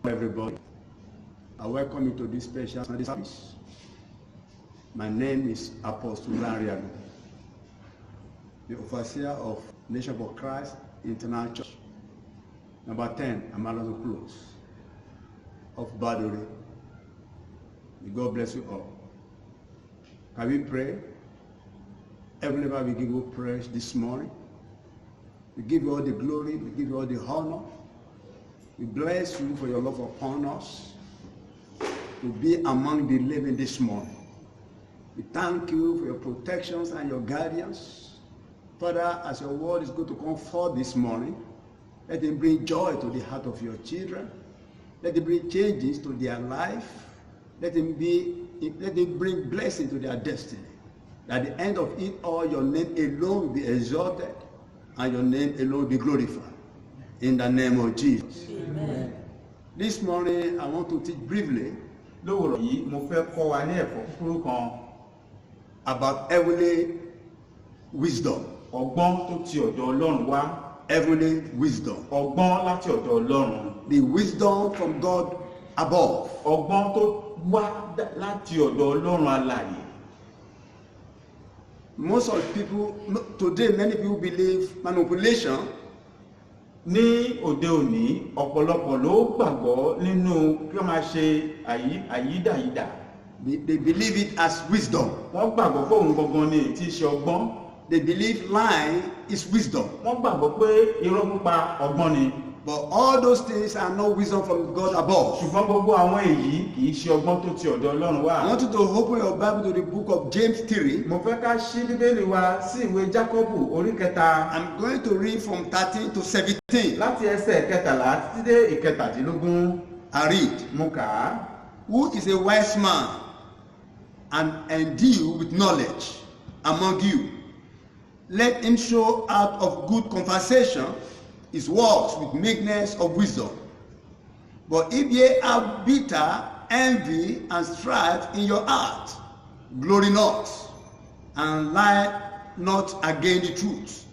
Everybody, I welcome you to this special Sunday service. My name is Apostle Lariago, the overseer of Nation for Christ International Church, number 10, Amalozo Close, of Badore. May God bless you all. Can we pray? Heavenly Father, we give you praise this morning. We give you all the glory, we give you all the honor. We bless you for your love upon us to be among the living this morning. We thank you for your protections and your guidance. Father, as your word is going to come forth this morning, let it bring joy to the heart of your children. Let it bring changes to their life. Let it bring blessing to their destiny. At the end of it all, your name alone will be exalted and your name alone will be glorified. In the name of Jesus. Amen. This morning, I want to teach briefly about heavenly wisdom. Heavenly wisdom. The wisdom from God above. Most of the people, today many people believe manipulation. Ní òde òní ọ̀pọ̀lọpọ̀ ló gbàgbọ́ nínú kí wọ́n máa ṣe àyídàyídà. They believe it as wisdom. Wọ́n gbàgbọ́ pé òun gangan ni tí í ṣe ọgbọ́n. They believe lying is wisdom. Wọ́n gbàgbọ́ pé irọ́ pípa ọgbọ́n ni. But all those things are not wisdom from God above. Ṣùgbọ́n gbogbo àwọn èyí kì í ṣe ọgbọ́n tó ti ọ̀dọ̀ Ọlọ́run wá. I want you to open your Bible to the book of James 3. Mo fẹ́ ká ṣí Bíbélì wa sí ìwé Jákọ́bù orí kẹta. I'm going to read from 13 to 17. Láti ẹsẹ̀ kẹtàlá títí dé ìkẹtàdínlógún. I read. Mo kà á. Who is a wise man and endued with knowledge among you? Let him show out of good conversation his works with meekness of wisdom. But if ye have bitter envy and strife in your heart, glory not, and lie not against the truth.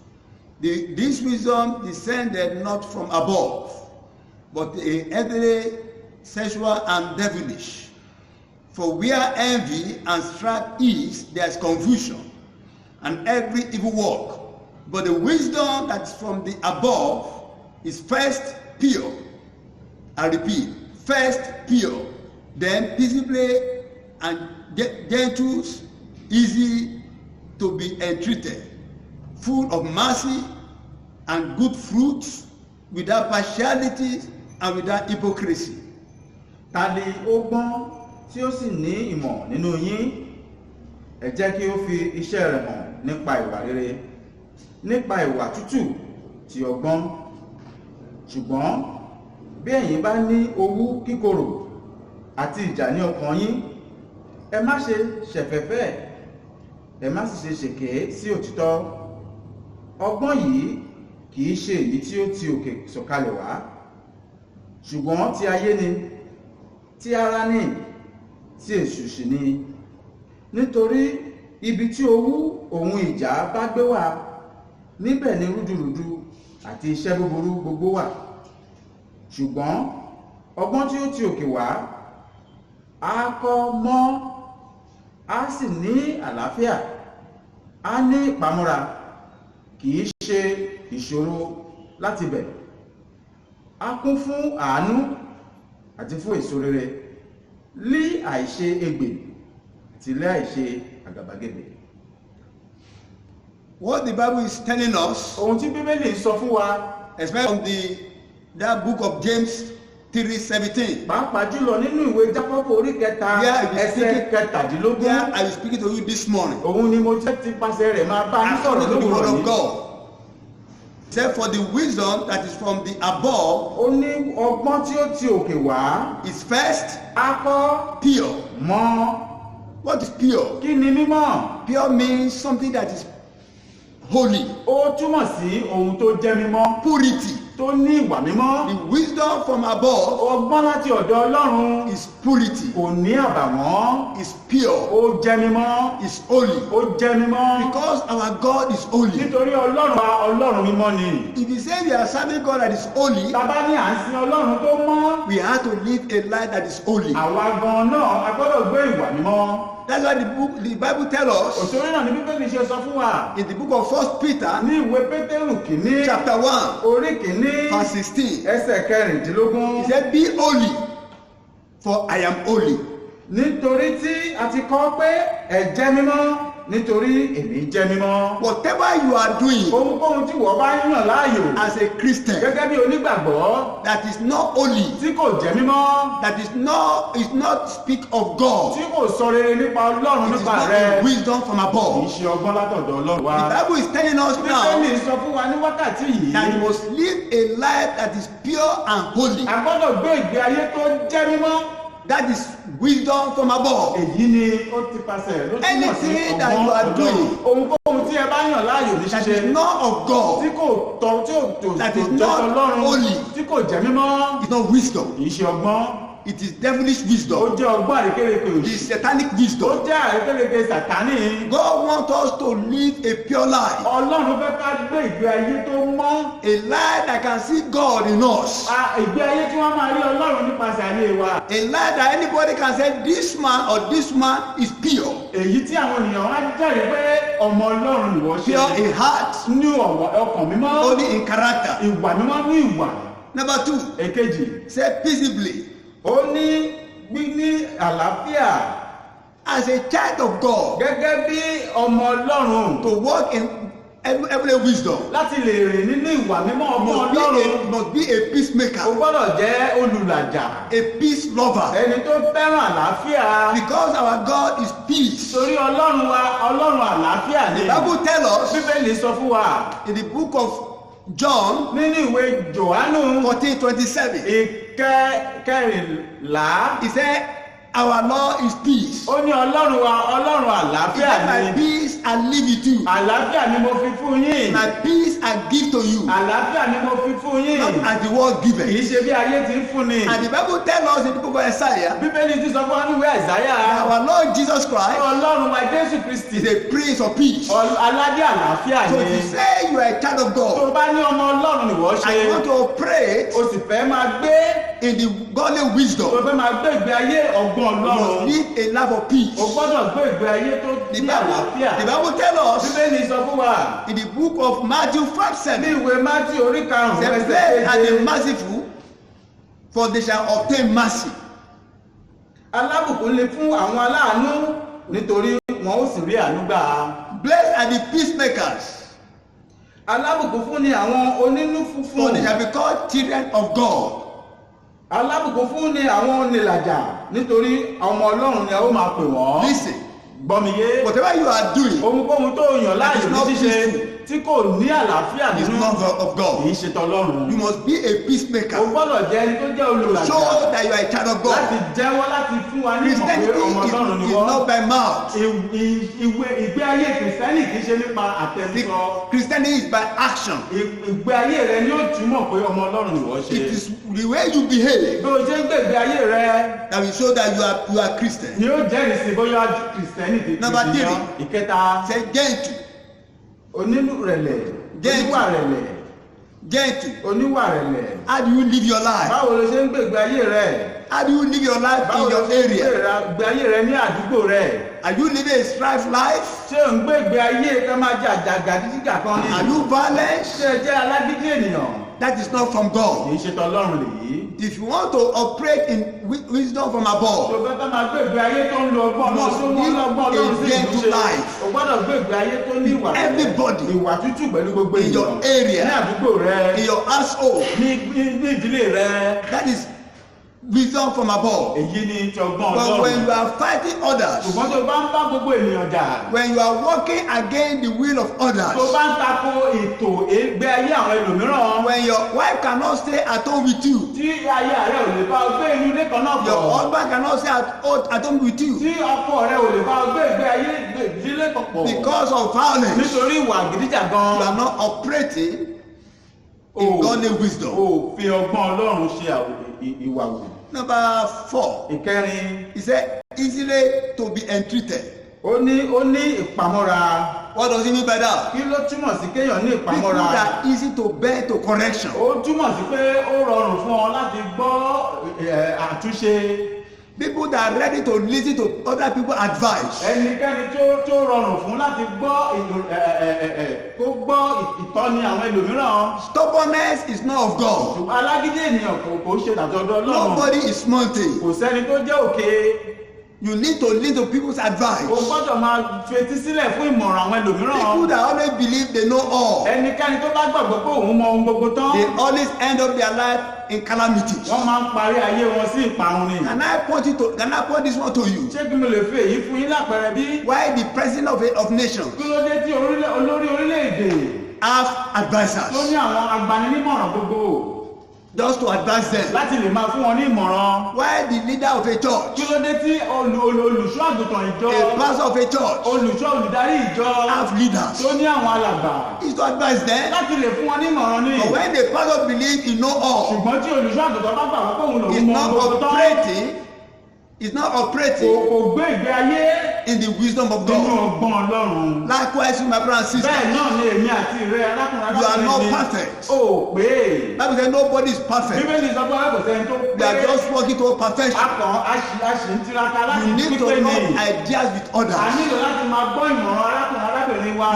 This wisdom descended not from above, but earthly, sensual, and devilish. For where envy and strife is, there is confusion, and every evil work. But the wisdom that is from the above is first pure. I repeat, first pure, then peaceable and gentle, easy to be entreated, full of mercy and good fruits, without partiality and without hypocrisy. Ta ni ó gbọ́n tí ó sì ní ìmọ̀ nínú yín? Ẹ jẹ́ kí ó fi iṣẹ́ rẹ̀ hàn nípa ìwà rere, nípa ìwà tútù tí ọgbọ́n. Ṣùgbọ́n bí ẹ̀yin bá ní owú kíkorò àti ìjà ní ọkàn yín, ẹ má ṣe ṣẹ̀fẹ̀fẹ̀, ẹ má sì ṣe ṣèké sí òtítọ́. Ọgbọ́n yìí kì í ṣe èyí tí ó ti òkè sọ̀kalẹ̀ wá, ṣùgbọ́n ti ayé ni, ti ara ni, ti èṣù sì ni. Nítorí ibi tí owú ohun ìjà bá gbé wà, níbẹ̀ ni rúdurùdu àti iṣẹ́ búburú gbogbo wà. Ṣùgbọ́n ọgbọ́n tí ó ti òkè wá, á kọ́ mọ́, á sì ní àlàáfíà, á ní ìpamọ́ra, kì í ṣe ìṣòro láti bẹ̀. Á kún fún àánú àti fún èso rere, lí àìṣe ègbè àti lí àìṣe àgàbàgebè. What the Bible is telling us, ohun tí Bíbélì sọ fún wa, especially from that book of James 3:17. Pàápàá jùlọ nínú ìwé Jákọ́bù orí kẹta ẹsẹ̀ kẹtàdínlógún. Where I will speak to you this morning. Òun ni mo jẹ́ ti pàṣẹ rẹ̀ máa bá yín sọ̀rọ̀ According to the word lówùúrọ̀ of yìí. God. Except for the wisdom that is from the above, Ó ní ọgbọ́n tí ó ti òkè wá, is first á kọ́ pure. mọ́. What is pure? Kí ni mímọ́? Pure means something that is holy. Ó túmọ̀ sí ohun tó jẹ́ mímọ́, Purity. tó ní ìwà mímọ́. The wisdom from above Ọgbọ́n láti ọ̀dọ̀ Ọlọ́run is purity. kò ní àbàwọ́n, Is pure. ó jẹ́ mímọ́, Is holy. ó jẹ́ mímọ́. Because our God is holy. Nítorí Ọlọ́run wa Ọlọ́run mímọ́ ni. If you say we are serving God that is holy, Tàbá ní à ń sin Ọlọ́run tó mọ́, we have to live a life that is holy. àwa gan náà a gbọ́dọ̀ gbé ìwà mímọ́. That's why the Bible tells us òtòrí náà ni bíbélì ṣe sọ fún wa. in the book of 1 Peter ní ìwé pétérù kìíní. chapter 1 orí kìíní. verse 16. ẹsẹ̀ kẹrìndínlógún. He said, "Be holy, for I am holy." nítorí tí a ti kọ pé ẹ jẹ́ mímọ́ nítorí èmi jẹ́ mímọ́. Whatever you are doing ohunkóhun tí wọ́n bá yàn láàyò as a Christian gẹ́gẹ́ bí onígbàgbọ́ that is not holy, tí kò jẹ́ mímọ́, that is not speak of God, tí kò sọ rere nípa Ọlọ́run it is nípa not rẹ̀, a wisdom from kì í above. ṣe ọgbọ́n látọ̀dọ̀ Ọlọ́run The wá. Bible is telling us now Bíbélì sọ fún wa ní wákàtí yìí. that you must live a life that is pure and holy. a gbọ́dọ̀ gbé ìgbé ayé tó jẹ́ mímọ́. That is wisdom from above. èyí ni ó ti pàṣẹ ló túmọ̀ sí Anything that you ọgbọ́n are doing ohunkóhun tí ẹ bá yàn láàyò ní that ṣíṣe is not of God, tí kò tọ́ tí ò tó that is jẹ́ not Ọlọ́run holy, tí kò jẹ́ mímọ́ is not wisdom. kì í ṣe ọgbọ́n. It is devilish ó wisdom. jẹ́ ọgbọ́n àrékérekè It òṣì. is satanic ó wisdom. jẹ́ àrékérekè sàtánì. God wants us to live a pure life, Ọlọ́run fẹ́ ká gbé ìgbé ayé tó mọ́. a life that can see God in us, Ìgbé ayé tí wọ́n máa rí Ọlọ́run nípasẹ̀ ayé wa. a life that anybody can say this man or this man is pure, èyí tí àwọn ènìyàn wá jẹ́rìí pé ọmọ Ọlọ́run ìwọ ṣe. pure in heart, ní ọkàn mímọ́. holy in character. ìwà mímọ́ ní ìwà. Number 2, èkejì. say peaceably. ó ní gbígbí àlàáfíà As a child of God, gẹ́gẹ́ bí ọmọ Ọlọ́run to walk in every wisdom, láti lè rìn nínú ìwà mímọ́ ọmọ Ọlọ́run. must be a o peacemaker, gbọ́dọ̀ jẹ́ olùlàjà. a peace lover, ẹni tó fẹ́ràn àlàáfíà. because our God is peace. torí Ọlọ́run wa Ọlọ́run àlàáfíà ni. The Bible tells us Bíbélì sọ fún wa in the book of John nínú ìwé Jòhánù 14:27, kẹrìnlá. he said, "Our Lord is peace. ó ní Ọlọ́run wa Ọlọ́run He àlàáfíà said, my ni. peace I leave with you. àlàáfíà ni mo fi fún yín. My peace I give to you, àlàáfíà ni mo fi fún yín. not as the world kì í giveth." ṣe bí ayé ti ń fún ni. And the Bible tells us in the book of Isaiah, Bíbélì ti sọ fún wa ní ìwé Àìsáyà. our Lord Jesus Christ Ọlọ́run wa Jésù Kristi is a prince of peace. aládé àlàáfíà So ni. if you say you are a child of tó o God bá ní ọmọ Ọlọ́run nìwọ and you want ṣe. to operate o sì fẹ́ máa gbé. in the godly o wisdom, fẹ́ máa gbé ìgbé ayé ọgbọ́n you must Ọlọ́run. live a life of peace. o gbọ́dọ̀ gbé ìgbé ayé tó The ní àlàáfíà. Bible tells us Bíbélì sọ fún wa in the book of Matthew ní 5:7, ìwé Mátì orí karùn-ún "Say, ẹsẹ̀ blessed are the keje. merciful, for they shall obtain mercy." alábùkún lè fún àwọn aláàánú nítorí wọn ó sì rí àánú gbà. Blessed are the peacemakers, alábùkún fún ni àwọn onínú for they funfun. shall be called children of God. alábùkún fún ni àwọn onílàjà nítorí ọmọ Ọlọ́run ni a ó máa pè wọ́n. Listen, gbọ́miyé. whatever you are doing ohunkóhun tó yàn láàyò That is ní not ṣíṣe peaceful. tí kò ní àlàáfíà is nínú not of kì í God. ṣe tọlọ́run. You must be a o peacemaker. gbọ́dọ̀ jẹ́ ẹni tó jẹ́ olùlàjà. Show that you are a child of láti God. jẹ́wọ́ láti fún wa ní ìmọ̀ pé Christianity ọmọ Ọlọ́run ni is wọ́n. not by mouth. ìgbé ayé kìrìsìtẹ́nì kì í ṣe nípa àtẹnusọ. Christianity is by action. ìgbé ayé rẹ ni ó túmọ̀ pé ọmọ Ọlọ́run ni wọ́n ṣe. It is the way you behave bí o ṣe ń gbé ìgbé ayé rẹ that will show that you are Christian. ni ó jẹ́rìí sí bóyá kìrìsìtẹ́nì ti Number ti yan. three. ìkẹta Say gentle, onírẹ̀lẹ̀ Gentle. oníwà rẹ̀lẹ̀ gentle. oníwà rẹ̀lẹ̀. How do you live your life? báwo ló ṣe ń gbé ìgbé ayé rẹ. How do you live your life báwo in ló your ṣe ń area? gbé ayé rẹ ní àdúgbò rẹ. Are you living a strife life? ṣé ò ń gbé ìgbé ayé ká máa jà jàgàdíjìgà kan ni. Are you violent? ṣé ẹ jẹ́ alágídí ènìyàn. That is not from kì God. í ṣe tọlọ́run lèyí. If you want to operate in wisdom from tó above, fẹ́ ká máa gbé ìgbé ayé tó ń lo ọgbọ́n náà tó wọ́n lọ́gbọ́n lọ́run sí Again to ìmúṣe. life. o gbọ́dọ̀ gbé ìgbé ayé tó ní ìwà rẹ̀. Everybody. ìwà tútù pẹ̀lú gbogbo In your ènìyàn. area. ní àdúgbò rẹ. in your household, ní ìdílé rẹ. that is wisdom from above. èyí ni ti ọgbọ́n But when Ọlọ́run. you are fighting others, ṣùgbọ́n tó bá ń bá gbogbo ènìyàn jà. when you are working against the will of tó others, bá ń tako ètò ìgbé ayé àwọn ẹlòmíràn. when your wife cannot stay at home with you, tí aya rẹ ò lè bá ọ gbé inú ilé kan náà your pọ̀. husband cannot stay at home with you tí ọkọ rẹ ò lè bá ọ gbé ìgbé ayé ìdílé kan pọ̀. because of violence, nítorí ìwà àgídíjà you are gan. not operating in godly wisdom. òfin ọgbọ́n Ọlọ́run ṣe ìwà wò. Number 4, ìkẹrin. he said easily to be entreated. ó ní ìpamọ́ra. What does he mean by that? kí ló túmọ̀ sí kéèyàn ní People ìpamọ́ra. that are easy to bear to correction. ó túmọ̀ sí pé ó rọrùn fún ọ láti gbọ́ àtúnṣe. People that are ready to listen to other people's advice. Ẹnikẹ́ni tó rọrùn fún láti kó gbọ́ ìtọ́ni àwọn ẹlòmíràn. Stubbornness is not of God. Alágídí ènìyàn kò ṣe àtọ̀dọ̀ Ọlọ́run. Nobody is small thing. Kò sẹ́ni tó jẹ́ òkè. You need to listen to people's advice. O gbọ́dọ̀ máa fetí sílẹ̀ fún ìmọ̀ràn àwọn ẹlòmíràn. People that always believe they know all. Ẹnikẹ́ni tó bá gbàgbọ́ pé òun mọ ohun gbogbo tán. They always end up their life in calamities. Wọ́n máa ń parí ayé wọn sí ìparun ni. Can I point this one to you? Ṣé kí mo lè fi èyí fún yín lápẹẹrẹ bí? Why the president of nations Kí ló dé tí olórí orílẹ̀-èdè have tó advisors ní àwọn agbaninímọ̀ràn gbogbo just to advise them? láti lè máa fún wọn ní ìmọ̀ràn? Why the leader of a Kí church, ló dé tí olùṣọ́ àgùntàn ìjọ, a pastor of a church, olùṣọ́ olùdarí ìjọ have leaders tó ní àwọn alàgbà is to advise them? láti lè fún wọn ní ìmọ̀ràn ní? But when the pastor believes he know all, Ṣùgbọ́n tí olùṣọ́ àgùntàn bá gbàgbọ́ pé òun lòun he's mọ not gbogbo tán, operating kò gbé ìgbé ayé in the wisdom of nínú God. ọgbọ́n Ọlọ́run. Likewise, my brother and sister, Bẹ́ẹ̀ náà ni èmi àti ìrẹ́ arákùnrin you are not mi. perfect. Ó pé Bible says nobody is perfect. Bíbélì sọ pé kò sẹ́ni tó We are pé. just working toward perfection. A ṣì ń tiraka láti You need to pípé know ni. ideas with A others. nílò láti máa gbọ́ ìmọ̀ràn arábìnrin wa.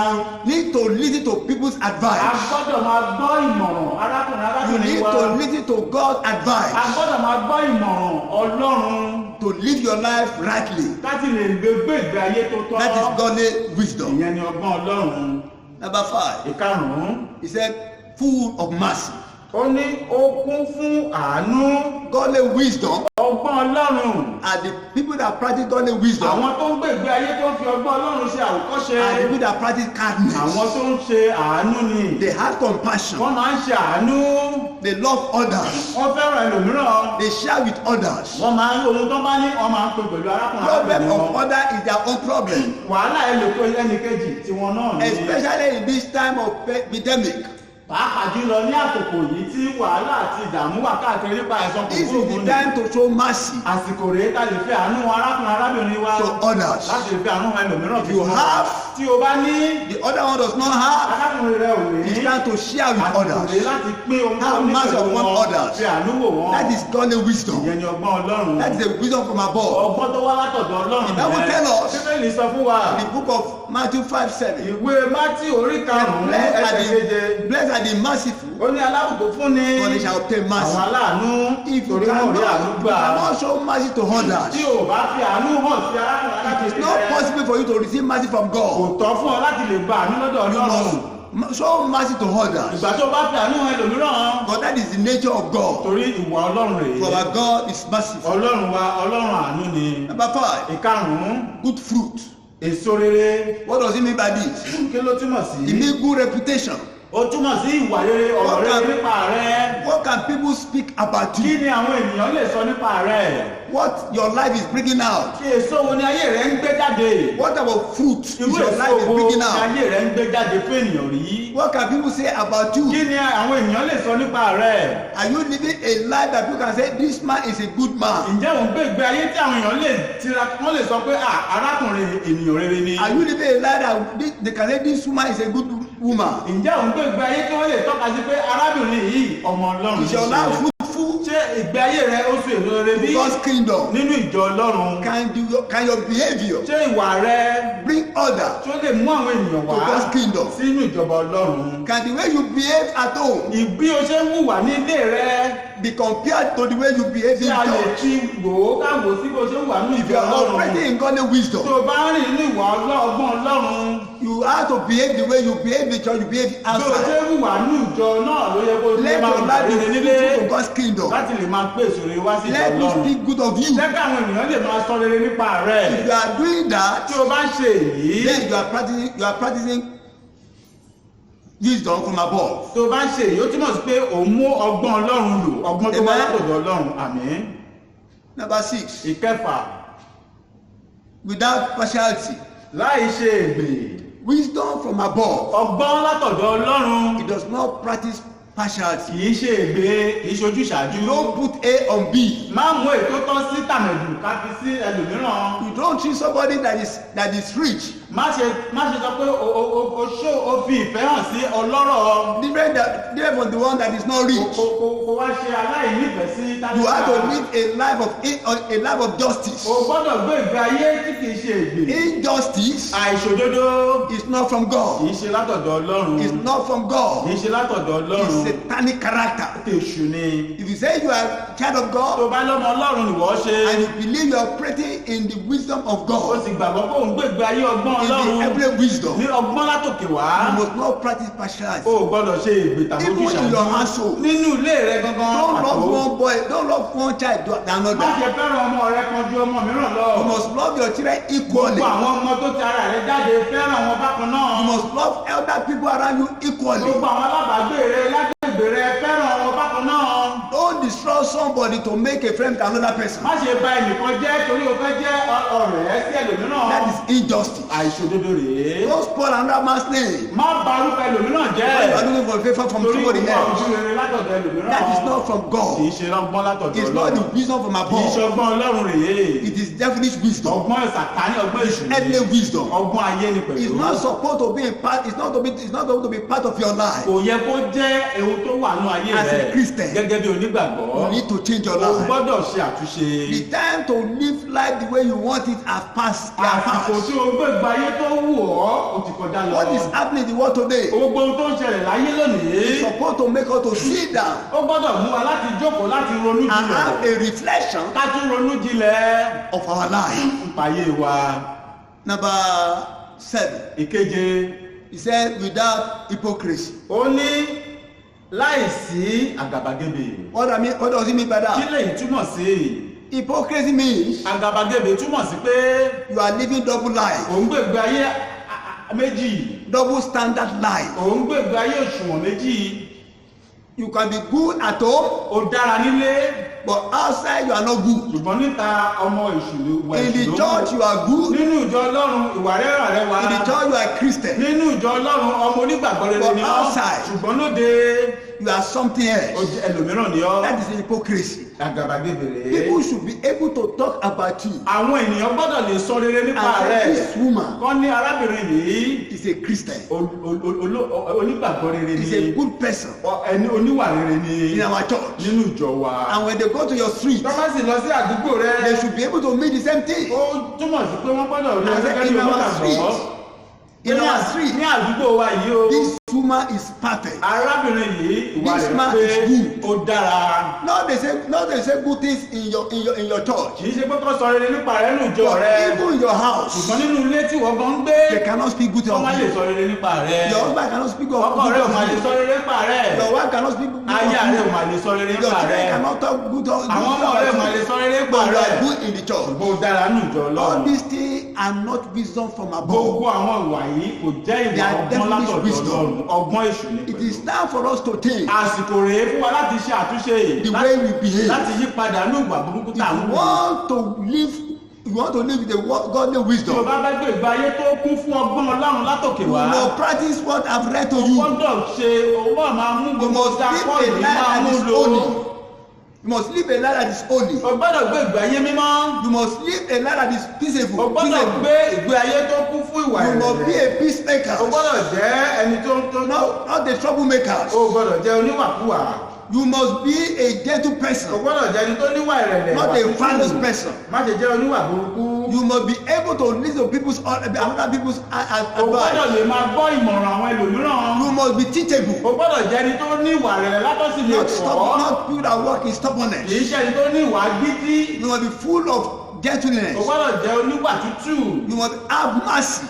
Need to listen to people's A advice. gbọ́dọ̀ máa gbọ́ ìmọ̀ràn You arábìnrin need wa. to listen to God's A advice gbọ́dọ̀ máa gbọ́ ìmọ̀ràn Ọlọ́run to live your life rightly. láti lè gbé ìgbé ayé tó tọ́. That is godly wisdom. Ìyẹn ni ọgbọ́n Ọlọ́run. Number 5, Ìkarùn-ún, he said, full of mercy. ó ní ó kún fún àánú. Godly wisdom Ọgbọ́n Ọlọ́run. are the people that practice godly wisdom Àwọn tó ń gbé ìgbé ayé tó ń fi ọgbọ́n Ọlọ́run ṣe àwòkọ́ṣe. are the people that practice kindness. Àwọn tó ń ṣe àánú ni. They have compassion. Wọ́n máa ń ṣe àánú. They love others. Wọ́n fẹ́ràn ẹlòmíràn. They share with others. Wọ́n máa ń ohun tó bá ní wọ́n máa ń pè pẹ̀lú arákùnrin Problem arábìnrin of wọn. others is their own problem. Wàhálà ẹlòkó ẹnìkejì tí wọn náà ní. Especially in this time of epidemic. Pàápàá jùlọ ní àkókò yìí tí wàhálà àti ìdààmú wà káàkiri nípa àìsàn This is kòkòrò the ní. time to show mercy Àsìkò rèé tá lè fi àánú arákùnrin arábìnrin wa to others. láti lè fi àánú ẹlòmíràn If you have, tí o bá ní the other one does not have, arákùnrin rẹ ò ní. it's time to share with Àsìkò rèé others. láti pín ohun tó Have ní mercy pẹ̀lú upon wọn. others. Fi àánú wò wọ́n. That is godly wisdom. Ìyẹn ni ọgbọ́n Ọlọ́run. That is the wisdom from above. Ọgbọ́n tó wá látọ̀dọ̀ Ọlọ́run. The Bible tell us. Bíbélì sọ fún wa. In the book of Matthew 5:7. Ìwé Mátí orí karùn-ún Blessed are the merciful, ó ní alábùkún fún ni for they shall obtain mercy. àwọn aláàánú If you torí wọn ò rí àánú gbà. cannot show mercy to others, Tí o bá fi àánú hàn sí arákùnrin it's not possible for you to receive mercy from kò God. tọ́ fún ọ láti lè gba àánú lọ́dọ̀ You Ọlọ́run. must show mercy to others. Ìgbà tó bá fi àánú hàn ẹlòmíràn But that is the nature of God. torí ìwà Ọlọ́run rèé. For our God is merciful. Ọlọ́run wa Ọlọ́run àánú ni. Number 5, Ìkarùn-ún, good fruit. èso rere. What does it mean by this? Kí ló túmọ̀ It sí? means good reputation. Ó túmọ̀ sí ìwà rere, ọ̀rọ̀ rere nípa rẹ. What can people speak about Kí you? ni àwọn ènìyàn lè sọ nípa rẹ? What your life is bringing out? Ṣé èso wo ni ayé rẹ ń gbé jáde? What about fruit is Irú your èso life is wo ni bringing out? ayé rẹ ń gbé jáde fún ènìyàn rí? What can people say about Kí you? ni àwọn ènìyàn lè sọ nípa rẹ? Are you living a life that people can say this man is a good man? Ǹjẹ́ ò ń gbé ìgbé ayé tí àwọn èèyàn lè wọ́n lè sọ pé arákùnrin ènìyàn rere ni? Are you living a life that they can say this woman is a good woman? Ǹjẹ́ ò ń gbé ìgbé ayé tí wọ́n lè tọ́ka sí pé arábìnrin yìí ọmọ Ọlọ́run Is your life fruitful Ṣé ìgbé ayé rẹ ó so èso rere bí? to God's kingdom? Nínú ìjọ Ọlọ́run. Can your behavior Ṣé ìwà rẹ bring others tí ó lè mú àwọn ènìyàn to wá God's kingdom? sínú ìjọba Ọlọ́run? Can the way you behave at home Ìbí o ṣe ń hùwà ní ilé rẹ be compared to the way you behave in tí a lè church? fi wò ó káwò sí bó ṣe ń wà ní If ìjọ you are Ọlọ́run. operating in godly wisdom, Tó o bá rìn nínú ìwà ọgbọ́n Ọlọ́run. you have to behave the way you behave in church, you behave Bí o ṣe outside. ń hùwà ní ìjọ náà ló yẹ kó o Let máa your hùwà life be rere nílé fruitful to God's kingdom. láti lè máa pè èso rere wá sí ìjọ Let me Ọlọ́run. speak good of you. Jẹ́ kí àwọn ènìyàn lè máa sọ rere nípa rẹ̀. If you are doing that, Tí o bá ń ṣe èyí, then you are practicing wisdom from above. tí o bá ń ṣe èyí, ó túmọ̀ sí pé òun mú ọgbọ́n Ọlọ́run lò, ọgbọ́n tó wá Amen. látọ̀dọ̀ Ọlọ́run. Àmín. Number 6, Ìkẹfà, without partiality, láì ṣe ègbè, wisdom from above. ọgbọ́n látọ̀dọ̀ Ọlọ́run. It does not practice partiality. Kì í ṣe ègbè, kì í ṣojú ṣáájú. You don't put A on B. Má mú ètò tán sí tàmẹ̀dù ká fi sí ẹlòmíràn. You don't treat somebody that is rich má ṣe sọ pé o fi ìfẹ́ hàn sí ọlọ́rọ̀. Different from the one that is not rich. Kò wá ṣe aláìnífẹ̀ẹ́ sí tábìlì. You have to live a life of justice. O gbọ́dọ̀ gbé ìgbé ayé tí kì í ṣe ègbè. Injustice àìṣòdodo is not from God. kì í ṣe látọ̀dọ̀ Ọlọ́run. It's not from God. kì í ṣe látọ̀dọ̀ Ọlọ́run. It's satanic character. Èṣù ni. If you say you are a child of God, tó bá lọ́mọ Ọlọ́run nìwọ ṣe. and you believe you are operating in the wisdom of o God, sì gbàgbọ́ pé òun gbé ìgbé ayé ọgbọ́n in the Ọlọ́run. heavenly wisdom, ní ọgbọ́n látòkè wá. you must not practice partiality. o gbọ́dọ̀ ṣe ègbè tàbí Even in ojúṣàájú. your household, nínú ilé rẹ gangan. don't love one boy, don't love one child than má another. ṣe fẹ́ràn ọmọ rẹ kan ju ọmọ mìíràn lọ. You must love your children equally. gbogbo àwọn ọmọ tó ti ara rẹ jáde fẹ́ràn wọn bákan náà. You must love elder people around you equally. gbogbo àwọn alábàágbé rẹ lágbègbè rẹ fẹ́ràn wọn bákan náà. Don't destroy somebody to make a friend with another person. má ṣe bà ẹnìkan jẹ́ torí o fẹ́ jẹ́ ọ̀rẹ́ sí ẹlòmíràn. That is injustice. àìṣòdodo rèé. Don't spoil another man's name. má bà orúkọ ẹlòmíràn jẹ́. When you are looking for favor from torí somebody gbogbo else, ojú rere látọ̀dọ̀ ẹlòmíràn. that is not from kì í God. ṣe ọgbọ́n látọ̀dọ̀ It's not the Ọlọ́run. wisdom from kì í ṣe above. ọgbọ́n Ọlọ́run rèé. It is devilish wisdom. ọgbọ́n Sátánì ọgbọ́n èṣù ni. Earthly wisdom. ọgbọ́n ayé ni pẹ̀lú. It's not supposed to be a part. It's not supposed to be part of your life. kò yẹ kó jẹ́ ewu tó wà nínú ayé As a rẹ. Christian, gẹ́gẹ́ bí onígbàgbọ́. You need to change your o life. gbọ́dọ̀ ṣe àtúnṣe. The time to live life the way you want it has passed. They are àsìkò past. tí o gbé ìgbé ayé tó wù ọ́ o ti kọjá lọ. What is happening in the world today? gbogbo ohun tó ń ṣẹlẹ̀ láyé lónìí. It's supposed to make us to sit down ó gbọ́dọ̀ mú wa láti jókòó láti ronú and jinlẹ̀. have a reflection ká tún ronú jinlẹ̀ of our life. nípa ayé wa. Number 7. ìkeje. He said, without hypocrisy. ó ní láìsí àgàbàgebè. What does it mean by kí that? lèyí túmọ̀ sí? Hypocrisy means àgàbàgebè túmọ̀ sí pé you are living double life, òun gbègbè ayé méjì. double standard life. òun gbègbè ayé òṣùwọ̀n méjì. You can be good at home, ó dára nílé but outside you are not good. ṣùgbọ́n níta ọmọ ìṣùlù wà In the ìṣùlù. church you are good. nínú ìjọ Ọlọ́run ìwà rẹ́rà rẹ wá. In the church you are Christian. nínú ìjọ Ọlọ́run ọmọ onígbàgbọ́ rere But ni ọ́. outside. ṣùgbọ́n lóde You are something ó else. jẹ́ ẹlòmíràn ni ọ́. That is hypocrisy. àgàbàgebè rèé. People should be able to talk about you. àwọn ènìyàn gbọ́dọ̀ lè sọ rere nípa And rẹ̀. say this woman kọ́ ní arábìnrin yìí is a Christian. onígbàgbọ́ rere Is ni. a good person ẹni oníwà rere ni. in our church. nínú ìjọ wa. And when they go to your street, tọ́lá sì lọ sí àdúgbò rẹ. they should be able to mean the same thing. ó túmọ̀ sí pé wọ́n gbọ́dọ̀ rí I said, ẹgbẹ́ bí in our onígbàgbọ́. street, in our street, ní àdúgbò wa yìí o. this woman is perfect. arábìnrin yìí ìwà This rẹ̀ man pé is good. ó dára. Not they say good things in your church. kì í ṣe pé kó sọ rere nípa rẹ̀ nínú ìjọ But rẹ̀. even in your house, ṣùgbọ́n nínú ilé tí wọ́n gan ń gbé. they cannot speak good wọ́n má of lè you. sọ rere nípa rẹ̀. Your husband cannot speak of ọkọ good rẹ̀ ò má of lè you. sọ rere nípa rẹ̀. Your wife cannot speak good aya rẹ̀ ò of má you. lè sọ rere Your nípa children rẹ̀. cannot talk good of àwọn ọmọ rẹ̀ ò má lè sọ rere nípa But you rẹ̀. are good in the church. bó dára nínú ìjọ All Ọlọ́run. these things are not wisdom from gbogbo above. àwọn ìwà yìí kò jẹ́ They ìwà are ọgbọ́n devilish látọ̀dọ̀ wisdom. Ọlọ́run. ọgbọ́n èṣù ni It pẹ̀lú. is time for us to think àsìkò rèé fún wa láti ṣe àtúnṣe the way we behave. láti yí padà ní ìgbà burúkú If tá à ń you wù. want to live, you want to live with the godly tí o wisdom, bá fẹ́ gbé ìgbé ayé tó kún fún ọgbọ́n Ọlọ́run látòkè you wá. must practice what I've read to o you. gbọ́dọ̀ ṣe owó máa mú You gbogbo must ọjà live pọ́ọ̀lù a life máa that mú is lò. holy. You must live a life that is holy. o gbọ́dọ̀ gbé ìgbé ayé mímọ́. You must live a life that is o peaceable. gbọ́dọ̀ Peaceable. gbé ìgbé ayé tó kún fún ìwà You must be ìrẹ̀lẹ̀. a peacemaker. o gbọ́dọ̀ jẹ́ ẹni tó Not the troublemakers. o gbọ́dọ̀ jẹ́ oníwàkuwà. You must be a gentle o person, gbọ́dọ̀ jẹ́ ẹni tó níwà ìrẹ̀lẹ̀. not ìwà a tútù. violent person. má ṣe jẹ́ oníwà burúkú. You must be able to listen to people's other people's o gbọ́dọ̀ advice. lè máa gbọ́ ìmọ̀ràn àwọn ẹlòmíràn. You must be teachable. o gbọ́dọ̀ jẹ́ ẹni tó ní ìwà ìrẹ̀lẹ̀ látọ̀sí lè kọ́. Not people that work in kì stubbornness. í ṣe ẹni tó ní ìwà gidi. You must be full of o gentleness. gbọ́dọ̀ jẹ́ oníwà tútù. You must have mercy.